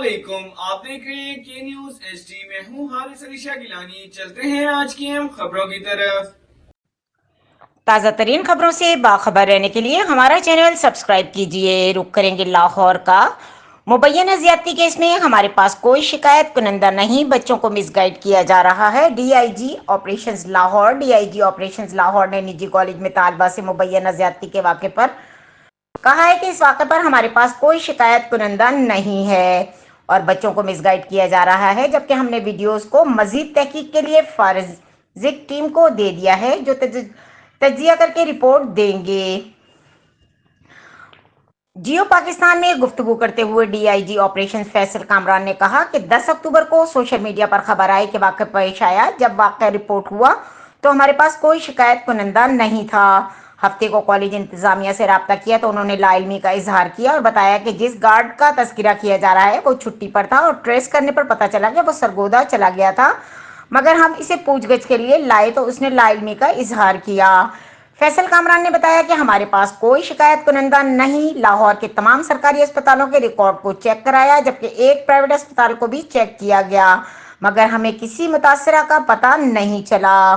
अस्सलामुअलैकुम। आप देख रहे हैं के न्यूज HD में हूँ हारिस अली शाह गिलानी। चलते हैं आज की हम खबरों की तरफ। ताज़ा तरीन खबरों से बाखबर रहने के लिए हमारा चैनल सब्सक्राइब कीजिए। रुक करेंगे लाहौर का। मुबैना ज्यादती केस में हमारे पास कोई शिकायत कुनंदा नहीं, बच्चों को मिसगाइड किया जा रहा है। डीआईजी ऑपरेशंस लाहौर ने निजी कॉलेज में तालबा से मुबैना ज्यादती के वाक़े पर कहा है कि इस वाक़े पर हमारे पास कोई शिकायत कुनंदा नहीं है और बच्चों को मिसगाइड किया जा रहा है, जबकि हमने वीडियोस को मजीद तहकीक के लिए फॉरेंसिक टीम को दे दिया है जो तज्जिया करके रिपोर्ट देंगे। जियो पाकिस्तान में गुफ्तगू करते हुए डीआईजी ऑपरेशन फैसल कामरान ने कहा कि 10 अक्टूबर को सोशल मीडिया पर खबर आई कि वाक़या पेश आया। जब वाक़या रिपोर्ट हुआ तो हमारे पास कोई शिकायत कुनंदा नहीं था। हफ्ते को कॉलेज इंतजामिया से रब्ता किया तो उन्होंने लाइलमी का इजहार किया और बताया कि जिस गार्ड का तस्करा किया जा रहा है वो छुट्टी पर था और ट्रेस करने पर पता चला कि वो सरगोदा चला गया था, मगर हम इसे पूछगछ के लिए लाए तो उसने लाइलमी का इजहार किया। फैसल कामरान ने बताया कि हमारे पास कोई शिकायत कुनंदा नहीं। लाहौर के तमाम सरकारी अस्पतालों के रिकॉर्ड को चेक कराया, जबकि एक प्राइवेट अस्पताल को भी चेक किया गया, मगर हमें किसी मुतासरा का पता नहीं चला।